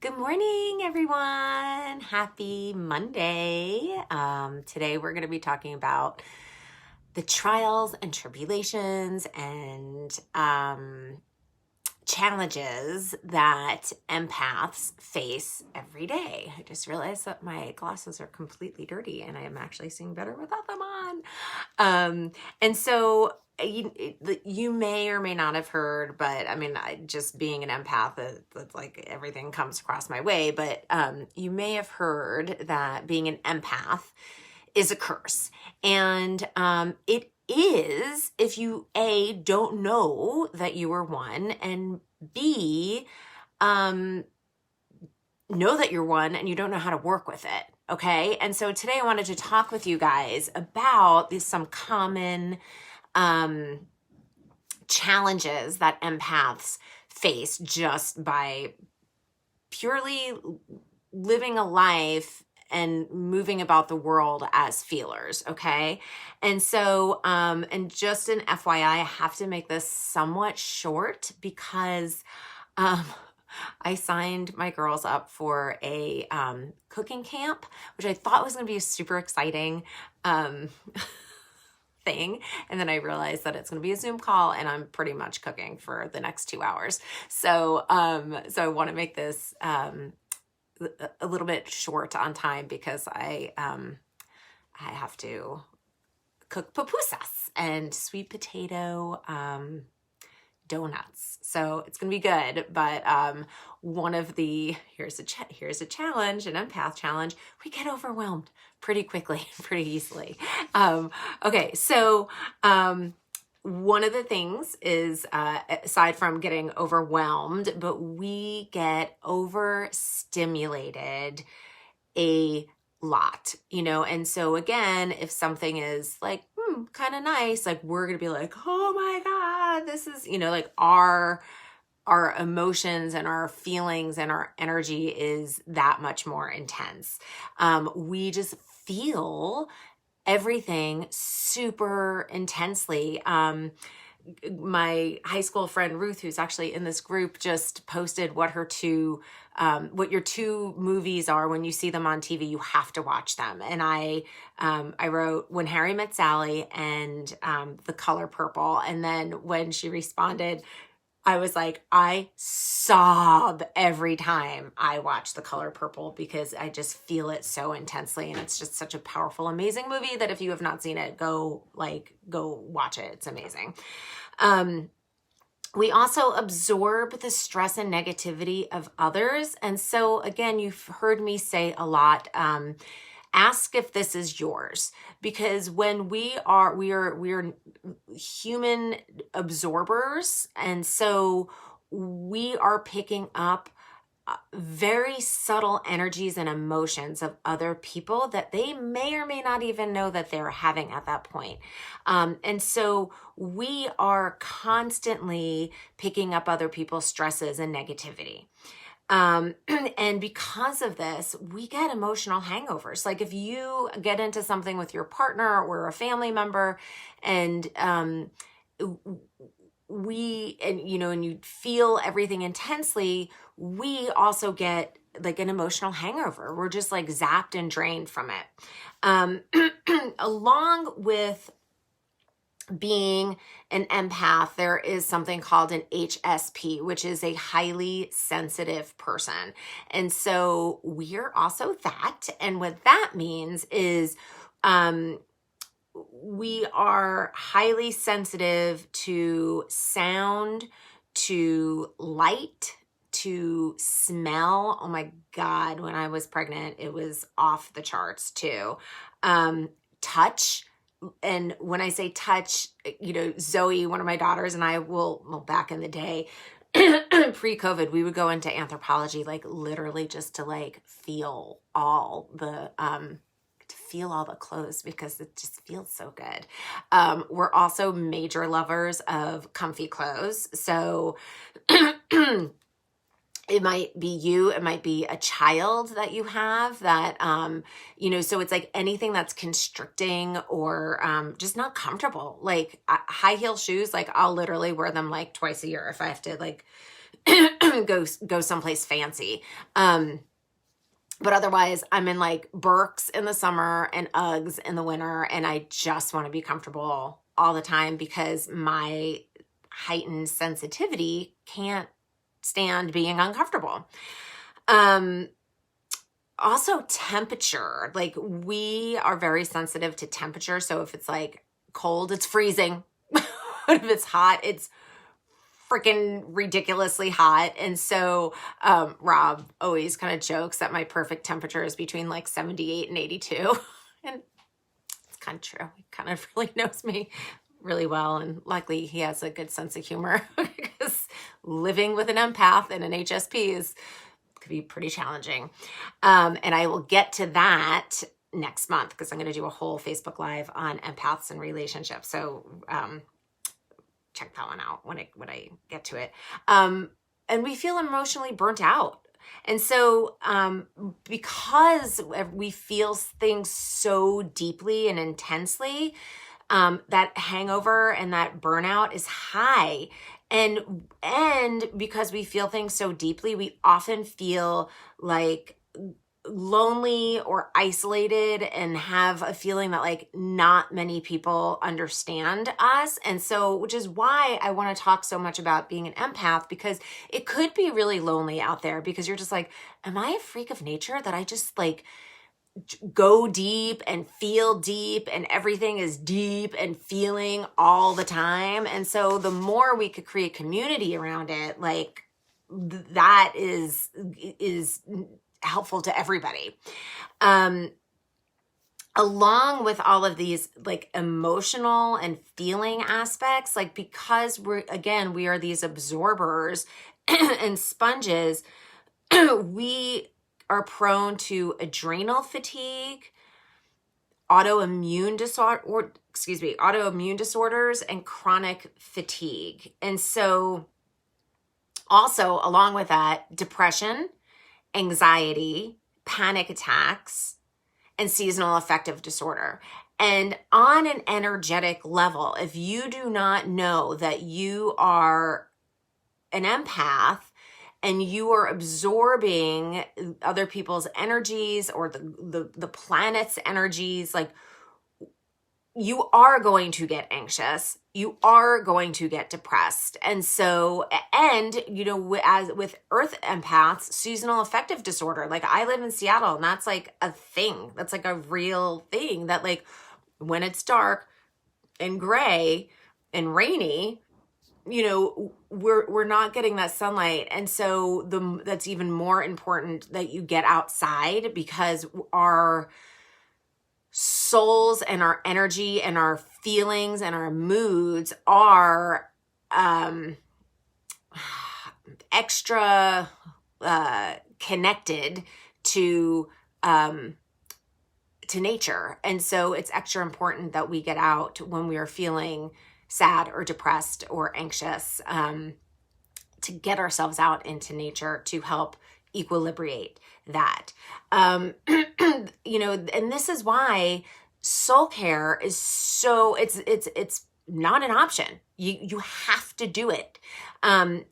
Good morning, everyone. Happy Monday. Today we're going to be talking about the trials and tribulations and challenges that empaths face every day. I just realized that my glasses are completely dirty and I am actually seeing better without them on. And so you may or may not have heard, but I mean, just being an empath, it's like everything comes across my way. But you may have heard that being an empath is a curse. And it is if you, A, don't know that you are one, and B, know that you're one and you don't know how to work with it. Okay. And so today I wanted to talk with you guys about some common challenges that empaths face just by purely living a life and moving about the world as feelers, okay? And so, and just an FYI, I have to make this somewhat short because I signed my girls up for a cooking camp, which I thought was going to be a super exciting thing. And then I realized that it's going to be a Zoom call and I'm pretty much cooking for the next 2 hours. So, so I want to make this a little bit short on time because I have to cook pupusas and sweet potato donuts. So it's going to be good. But one of the, here's a challenge, an empath challenge. We get overwhelmed pretty quickly, pretty easily. Okay. So one of the things is, aside from getting overwhelmed, but we get overstimulated a lot, and so again, if something is like, kind of nice, like we're going to be like, oh my God, this is, like our emotions and our feelings and our energy is that much more intense. We just feel everything super intensely. My high school friend Ruth, who's actually in this group, just posted what your two movies are. When you see them on TV, you have to watch them. And I wrote When Harry Met Sally and The Color Purple. And then when she responded, I was like, I sob every time I watch The Color Purple because I just feel it so intensely. And it's just such a powerful, amazing movie that if you have not seen it, go watch it. It's amazing. We also absorb the stress and negativity of others. And so again, you've heard me say a lot, ask if this is yours, because when we are human absorbers. And so we are picking up very subtle energies and emotions of other people that they may or may not even know that they're having at that point. And so we are constantly picking up other people's stresses and negativity. And because of this, we get emotional hangovers. Like if you get into something with your partner or a family member and, and you feel everything intensely, we also get like an emotional hangover. We're just like zapped and drained from it. Along with being an empath, there is something called an HSP, which is a highly sensitive person. And so we're also that. And what that means is we are highly sensitive to sound, to light, to smell. Oh my God, when I was pregnant, it was off the charts too. Touch. And when I say touch, Zoe, one of my daughters, and I back in the day, pre-COVID, we would go into Anthropology, like literally just to like feel all the clothes because it just feels so good. We're also major lovers of comfy clothes. So it might be you, it might be a child that you have that, so it's like anything that's constricting or just not comfortable. Like high heel shoes, like I'll literally wear them like twice a year if I have to like go someplace fancy. But otherwise, I'm in like Birks in the summer and Uggs in the winter, and I just want to be comfortable all the time because my heightened sensitivity can't stand being uncomfortable. Also temperature, like we are very sensitive to temperature. So if it's like cold, it's freezing. If it's hot, it's freaking ridiculously hot. And so Rob always kind of jokes that my perfect temperature is between like 78 and 82. And it's kind of true. He kind of really knows me really well. And luckily he has a good sense of humor because living with an empath and an HSP could be pretty challenging. And I will get to that next month because I'm going to do a whole Facebook Live on empaths and relationships. So check that one out when I get to it. And we feel emotionally burnt out. And so because we feel things so deeply and intensely, that hangover and that burnout is high. And because we feel things so deeply, we often feel like lonely or isolated and have a feeling that like not many people understand us. And so, which is why I want to talk so much about being an empath, because it could be really lonely out there because you're just like, am I a freak of nature that I just like go deep and feel deep and everything is deep and feeling all the time? And so the more we could create community around it, like that is helpful to everybody. Along with all of these like emotional and feeling aspects, like because we are these absorbers and sponges, we are prone to adrenal fatigue, autoimmune disorders, and chronic fatigue. And so also along with that, depression, anxiety, panic attacks, and seasonal affective disorder. And on an energetic level, if you do not know that you are an empath and you are absorbing other people's energies or the planet's energies, like you are going to get anxious. You are going to get depressed. And so, and, you know, as with earth empaths, seasonal affective disorder, like I live in Seattle and that's like a thing. That's like a real thing that like when it's dark and gray and rainy, you know, we're not getting that sunlight. And so that's even more important that you get outside because our souls and our energy and our feelings and our moods are extra connected to nature. And so it's extra important that we get out when we are feeling sad or depressed or anxious, to get ourselves out into nature to help equilibrate that. You know, and this is why soul care is so, it's not an option. You have to do it. And,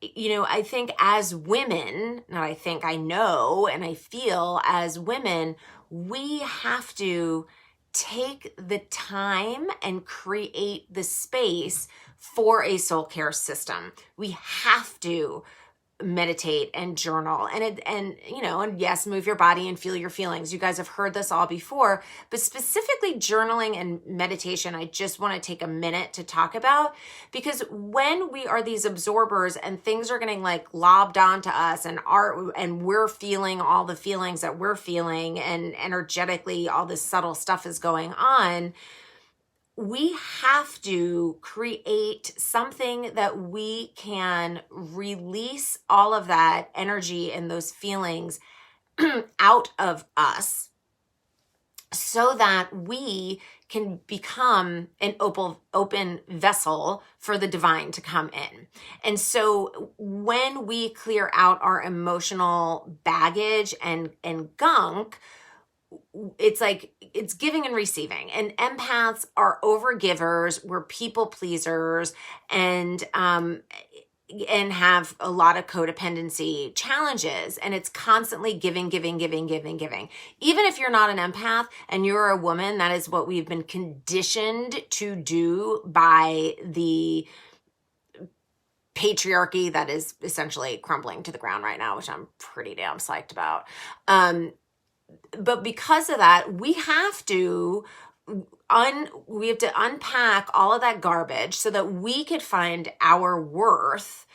you know, I think as women, I know, and I feel as women, we have to take the time and create the space for a soul care system. We have to meditate and journal and you know, and yes, move your body and feel your feelings. You guys have heard this all before, but specifically journaling and meditation, I just want to take a minute to talk about, because when we are these absorbers and things are getting like lobbed onto us and we're feeling all the feelings that we're feeling and energetically all this subtle stuff is going on, we have to create something that we can release all of that energy and those feelings out of us so that we can become an open vessel for the divine to come in. And so when we clear out our emotional baggage and gunk, it's like it's giving and receiving, and empaths are overgivers. We're people pleasers, and and have a lot of codependency challenges, and it's constantly giving. Even if you're not an empath and you're a woman, that is what we've been conditioned to do by the patriarchy that is essentially crumbling to the ground right now, which I'm pretty damn psyched about. But because of that, we have to unpack all of that garbage so that we could find our worth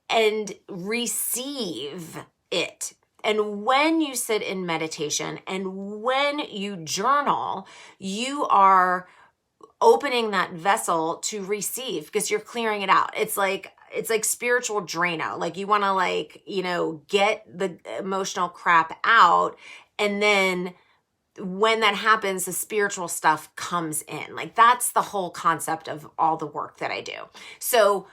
and receive it. And when you sit in meditation and when you journal, you are opening that vessel to receive, because you're clearing it out. It's like spiritual Drano. Like, you want to, like, you know, get the emotional crap out, and then when that happens, the spiritual stuff comes in. Like, that's the whole concept of all the work that I do. So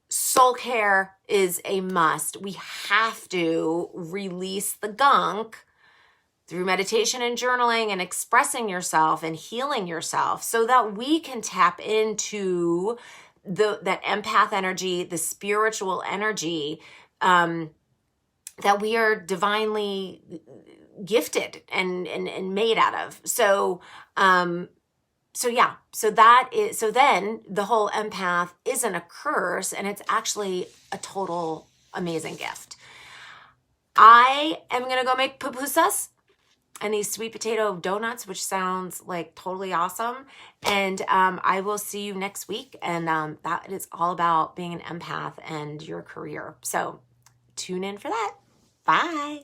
soul care is a must. We have to release the gunk through meditation and journaling and expressing yourself and healing yourself, so that we can tap into that empath energy, the spiritual energy, that we are divinely gifted and made out of. So then the whole empath isn't a curse, and it's actually a total amazing gift. I am going to go make pupusas and these sweet potato donuts, which sounds like totally awesome. And I will see you next week. And that is all about being an empath and your career. So tune in for that. Bye.